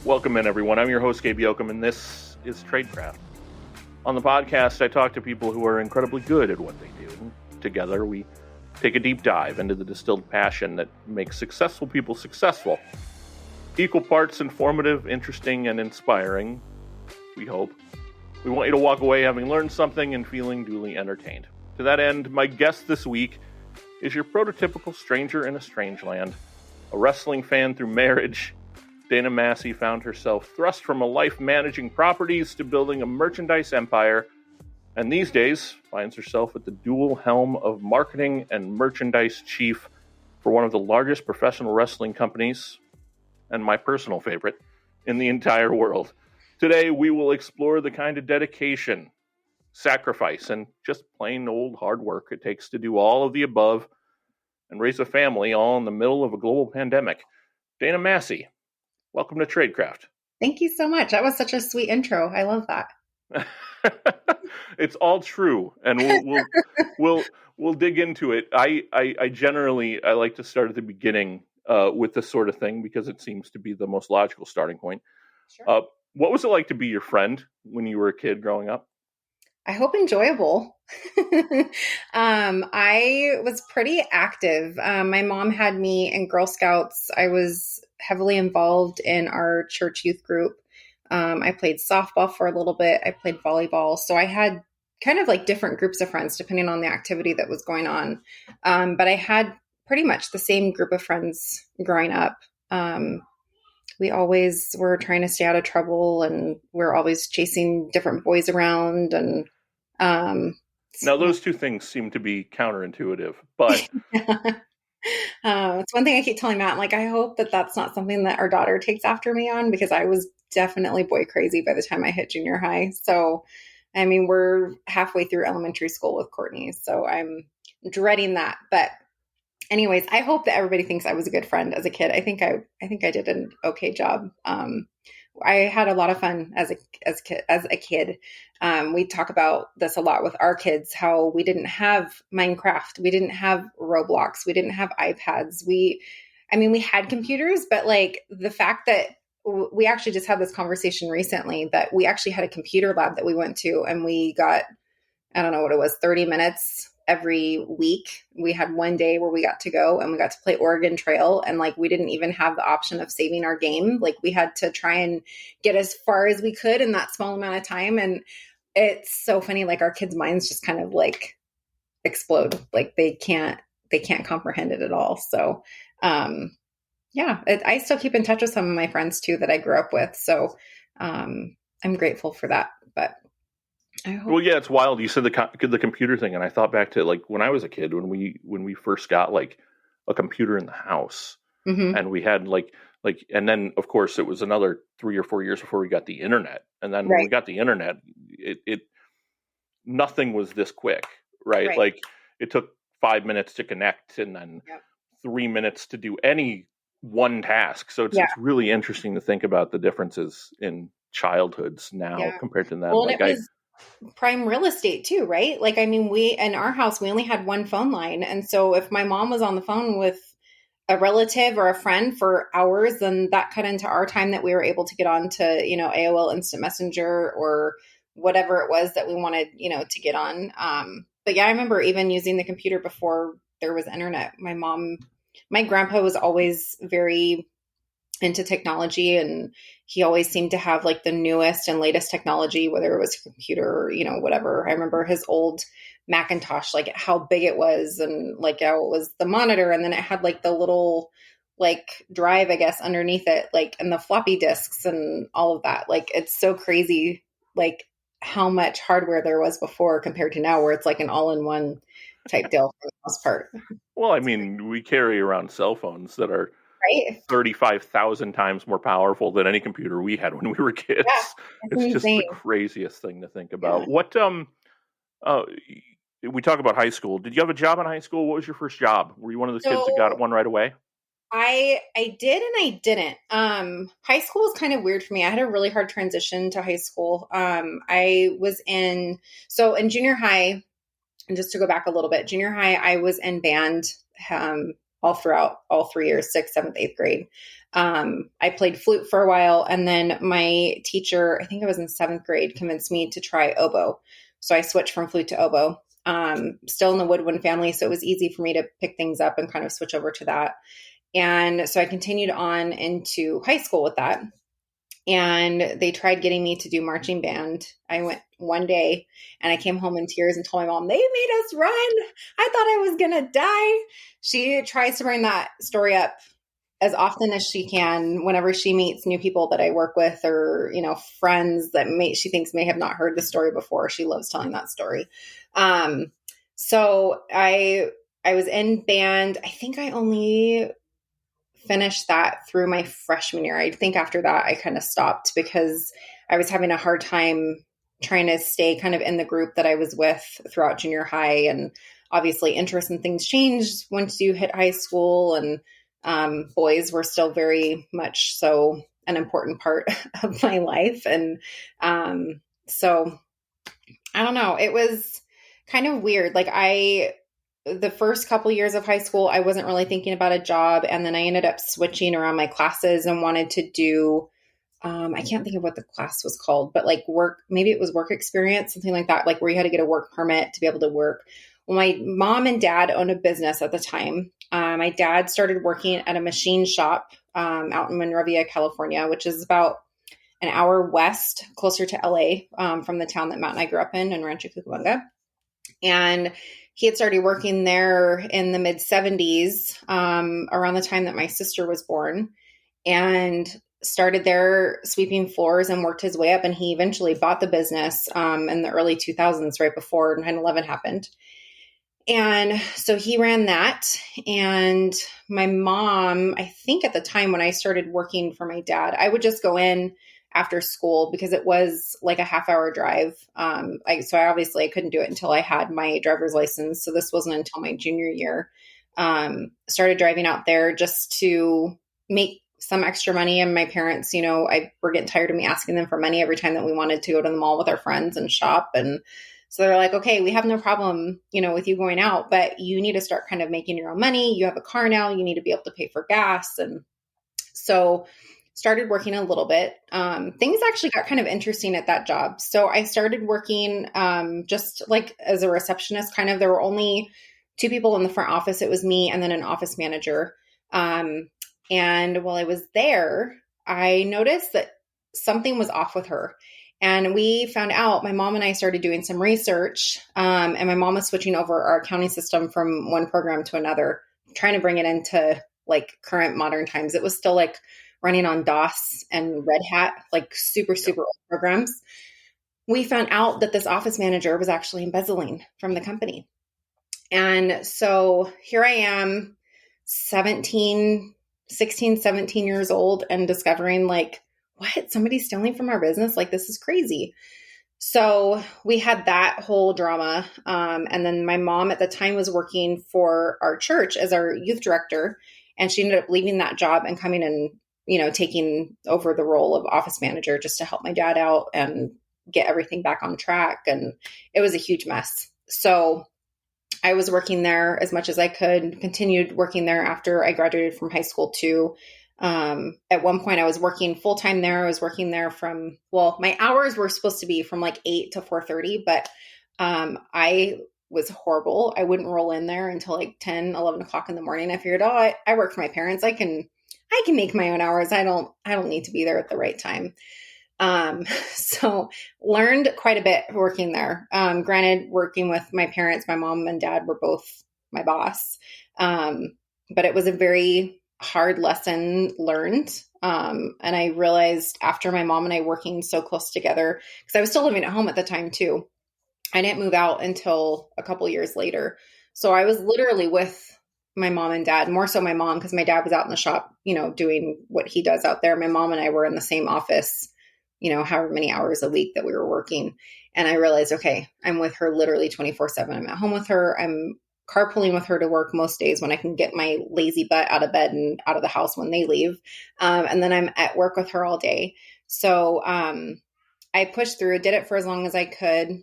Welcome in, everyone. I'm your host, Gabe Yoakum, and this is Tradecraft. On the podcast, I talk to people who are incredibly good at what they do. Together, we take a deep dive into the distilled passion that makes successful people successful. Equal parts informative, interesting, and inspiring, we hope. We want you to walk away having learned something and feeling duly entertained. To that end, my guest this week is your prototypical stranger in a strange land. A wrestling fan through marriage, Dana Massie found herself thrust from a life managing properties to building a merchandise empire, and these days finds herself at the dual helm of marketing and merchandise chief for one of the largest professional wrestling companies, and my personal favorite, in the entire world. Today, we will explore the kind of dedication, sacrifice, and just plain old hard work it takes to do all of the above and raise a family all in the middle of a global pandemic. Dana Massie, welcome to Tradecraft. Thank you so much. That was such a sweet intro. I love that. It's all true, and we'll dig into it. I generally like to start at the beginning with this sort of thing because it seems to be the most logical starting point. Sure. What was it like to be your friend when you were a kid growing up? I hope enjoyable. I was pretty active. My mom had me in Girl Scouts. I was heavily involved in our church youth group. I played softball for a little bit. I played volleyball. So I had kind of like different groups of friends depending on the activity that was going on. But I had pretty much the same group of friends growing up. We always were trying to stay out of trouble, and we're always chasing different boys around. And now those two things seem to be counterintuitive, but it's one thing I keep telling Matt. I'm like, I hope that that's not something that our daughter takes after me on, because I was definitely boy crazy by the time I hit junior high. So, I mean, we're halfway through elementary school with Courtney, so I'm dreading that. But anyways, I hope that everybody thinks I was a good friend as a kid. I think I did an okay job. I had a lot of fun as a kid. We talk about this a lot with our kids, how we didn't have Minecraft. We didn't have Roblox. We didn't have iPads. We had computers, but like the fact that we actually just had this conversation recently that we actually had a computer lab that we went to, and we got, I don't know what it was, 30 minutes every week. We had one day where we got to go and we got to play Oregon Trail, and like we didn't even have the option of saving our game. Like we had to try and get as far as we could in that small amount of time. And it's so funny, like our kids' minds just kind of like explode. Like they can't comprehend it at all. So I still keep in touch with some of my friends too that I grew up with. So I'm grateful for that. But well, yeah, it's wild. You said the computer thing, and I thought back to like when I was a kid, when we first got like a computer in the house, mm-hmm. and we had like, and then of course it was another 3 or 4 years before we got the internet, and then when we got the internet, it nothing was this quick, right? Like it took 5 minutes to connect, and then 3 minutes to do any one task. So it's really interesting to think about the differences in childhoods now compared to then. Well, like it was prime real estate too, right? Like, I mean, in our house, we only had one phone line. And so if my mom was on the phone with a relative or a friend for hours, then that cut into our time that we were able to get on to, AOL Instant Messenger or whatever it was that we wanted, to get on. But yeah, I remember even using the computer before there was internet. My grandpa was always very into technology, and he always seemed to have like the newest and latest technology, whether it was a computer or, whatever. I remember his old Macintosh, like how big it was, and like how it was the monitor. And then it had like the little like drive, I guess, underneath it, like, and the floppy disks and all of that. Like, it's so crazy, like how much hardware there was before compared to now, where it's like an all-in-one type deal for the most part. Well, I mean, we carry around cell phones that are 35,000 times more powerful than any computer we had when we were kids. Yeah, it's insane. Just the craziest thing to think about. What we talk about high school. Did you have a job in high school? What was your first job? Were you one of those kids that got one right away? I did and I didn't. High school was kind of weird for me. I had a really hard transition to high school. I was in junior high, and just to go back a little bit, junior high, I was in band. all throughout all 3 years, sixth, seventh, eighth grade. I played flute for a while, and then my teacher, I think I was in seventh grade, convinced me to try oboe. So I switched from flute to oboe. Still in the woodwind family, so it was easy for me to pick things up and kind of switch over to that. And so I continued on into high school with that. And they tried getting me to do marching band. I went one day and I came home in tears and told my mom, they made us run. I thought I was going to die. She tries to bring that story up as often as she can whenever she meets new people that I work with, or, friends that she thinks may have not heard the story before. She loves telling that story. So I was in band. I think I only finished that through my freshman year. I think after that, I kind of stopped because I was having a hard time trying to stay kind of in the group that I was with throughout junior high. And obviously interest in things changed once you hit high school, and boys were still very much so an important part of my life. And so I don't know, it was kind of weird. Like the first couple years of high school, I wasn't really thinking about a job. And then I ended up switching around my classes and wanted to do, I can't think of what the class was called, but like maybe it was work experience, something like that, like where you had to get a work permit to be able to work. Well, my mom and dad owned a business at the time. My dad started working at a machine shop out in Monrovia, California, which is about an hour west, closer to LA, from the town that Matt and I grew up in Rancho Cucamonga. And he had started working there in the mid 70s, around the time that my sister was born, and started there sweeping floors and worked his way up. And he eventually bought the business in the early 2000s, right before 9/11 happened. And so he ran that. And my mom, I think at the time when I started working for my dad, I would just go in after school because it was like a half-hour drive. So I couldn't do it until I had my driver's license. So this wasn't until my junior year. Started driving out there just to make some extra money. And my parents, were getting tired of me asking them for money every time that we wanted to go to the mall with our friends and shop. And so they're like, okay, we have no problem, with you going out, but you need to start kind of making your own money. You have a car now. You need to be able to pay for gas. And so started working a little bit. Things actually got kind of interesting at that job. So I started working just like as a receptionist, kind of. There were only two people in the front office. It was me and then an office manager. And while I was there, I noticed that something was off with her. And we found out, my mom and I started doing some research, and my mom was switching over our accounting system from one program to another, trying to bring it into like current modern times. It was still like running on DOS and Red Hat, like super old programs. We found out that this office manager was actually embezzling from the company. And so here I am, 16, 17 years old, and discovering like, what? Somebody's stealing from our business? Like, this is crazy. So we had that whole drama. And then my mom at the time was working for our church as our youth director. And she ended up leaving that job and coming and, taking over the role of office manager just to help my dad out and get everything back on track. And it was a huge mess. So I was working there as much as I could, continued working there after I graduated from high school too. At one point I was working full time there. I was working there my hours were supposed to be from like 8 to 4:30, but, I was horrible. I wouldn't roll in there until like 10, 11 o'clock in the morning. I figured, I work for my parents. I can make my own hours. I don't need to be there at the right time. So learned quite a bit working there. Granted, working with my parents, my mom and dad were both my boss. But it was a very hard lesson learned. And I realized after my mom and I working so close together, because I was still living at home at the time too. I didn't move out until a couple years later. So I was literally with my mom and dad, more so my mom, because my dad was out in the shop, doing what he does out there. My mom and I were in the same office, however many hours a week that we were working. And I realized, okay, I'm with her literally 24/7. I'm at home with her. I'm carpooling with her to work most days when I can get my lazy butt out of bed and out of the house when they leave. And then I'm at work with her all day. So I pushed through, did it for as long as I could.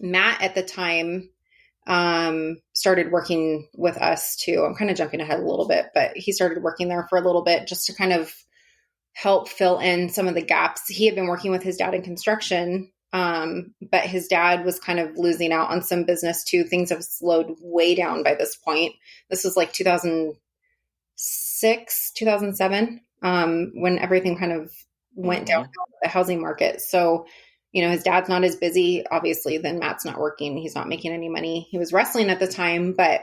Matt at the time started working with us too. I'm kind of jumping ahead a little bit, but he started working there for a little bit just to kind of help fill in some of the gaps. He had been working with his dad in construction, but his dad was kind of losing out on some business too. Things have slowed way down by this point. This was like 2006, 2007, when everything kind of went down the housing market. So, his dad's not as busy, obviously, then Matt's not working. He's not making any money. He was wrestling at the time, but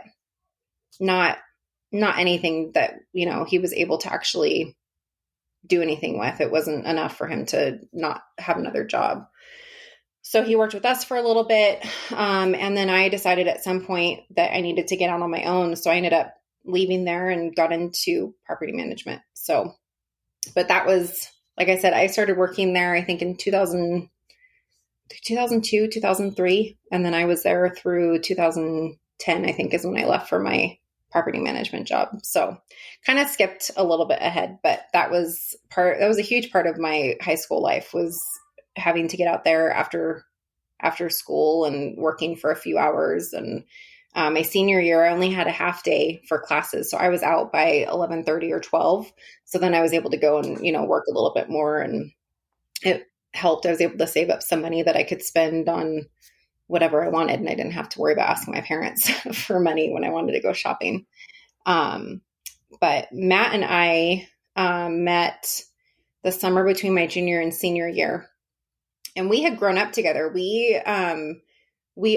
not anything that, he was able to actually do anything with. It wasn't enough for him to not have another job. So he worked with us for a little bit. And then I decided at some point that I needed to get out on my own. So I ended up leaving there and got into property management. So, but that was, like I said, I started working there, I think in 2002, 2003. And then I was there through 2010, I think is when I left for my property management job. So kind of skipped a little bit ahead, but that was a huge part of my high school life, was having to get out there after school and working for a few hours. And my senior year, I only had a half day for classes. So I was out by 11:30 or 12. So then I was able to go and, work a little bit more, and it helped. I was able to save up some money that I could spend on whatever I wanted. And I didn't have to worry about asking my parents for money when I wanted to go shopping. But Matt and I met the summer between my junior and senior year. And we had grown up together. We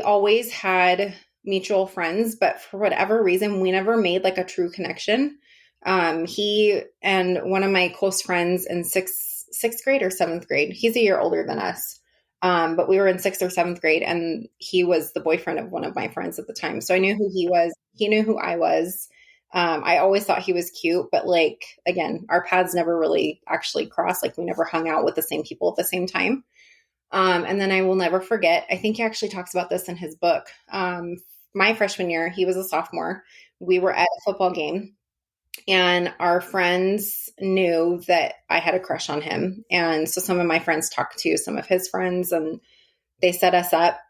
always had mutual friends, but for whatever reason, we never made like a true connection. He and one of my close friends in sixth grade or seventh grade, he's a year older than us. But we were in 6th or 7th grade, and he was the boyfriend of one of my friends at the time. So I knew who he was. He knew who I was. I always thought he was cute, but like, again, our paths never really actually crossed. Like we never hung out with the same people at the same time. And then I will never forget, I think he actually talks about this in his book. My freshman year, he was a sophomore. We were at a football game, and our friends knew that I had a crush on him. And so some of my friends talked to some of his friends, and they set us up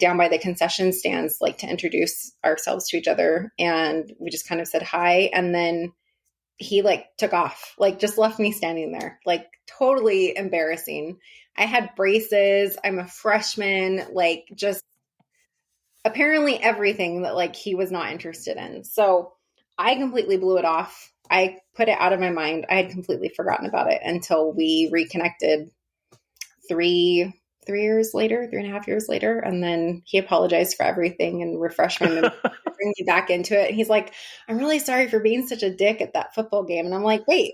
down by the concession stands, like to introduce ourselves to each other. And we just kind of said hi. And then he like took off, like just left me standing there, like totally embarrassing. I had braces. I'm a freshman, like just apparently everything that like he was not interested in. So I completely blew it off. I put it out of my mind. I had completely forgotten about it until we reconnected 3.5 years later. And then he apologized for everything and refreshed me and bring me back into it. And he's like, I'm really sorry for being such a dick at that football game. And I'm like, wait,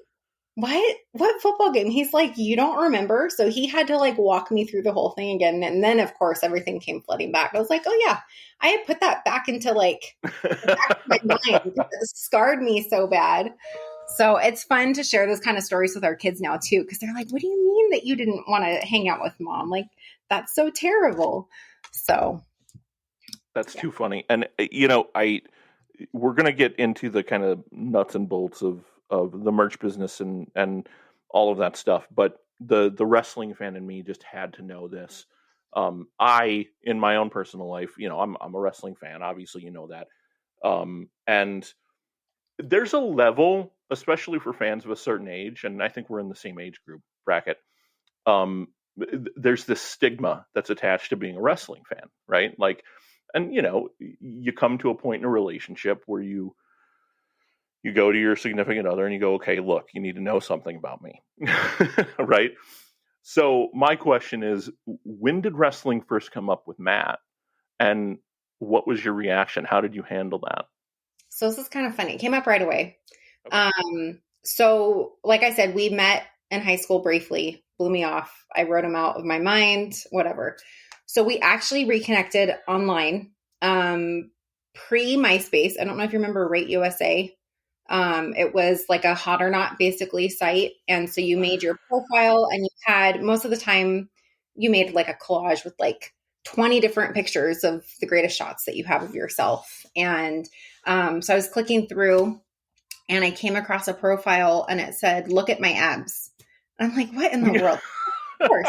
what football game? He's like, you don't remember? So he had to like walk me through the whole thing again. And then of course everything came flooding back. I was like, oh yeah, I had put that back into like the back of my mind because it scarred me so bad. So it's fun to share those kind of stories with our kids now too, because they're like, what do you mean that you didn't want to hang out with mom? Like, that's so terrible. So that's too funny. And we're going to get into the kind of nuts and bolts of the merch business and all of that stuff. But the wrestling fan in me just had to know this. I, in my own personal life, I'm a wrestling fan. Obviously, you know that. And there's a level, especially for fans of a certain age, and I think we're in the same age group bracket. There's this stigma that's attached to being a wrestling fan, right? Like, and you come to a point in a relationship where you go to your significant other and you go, okay, look, you need to know something about me, right? So my question is, when did wrestling first come up with Matt, and what was your reaction? How did you handle that? So this is kind of funny. It came up right away. Okay. So like I said, we met in high school briefly, blew me off. I wrote him out of my mind, whatever. So we actually reconnected online, pre-MySpace. I don't know if you remember Rate USA. It was like a hot or not basically site. And so you made your profile, and you had, most of the time you made like a collage with like 20 different pictures of the greatest shots that you have of yourself. And so I was clicking through, and I came across a profile, and it said, look at my abs. And I'm like, what in the world? Of course.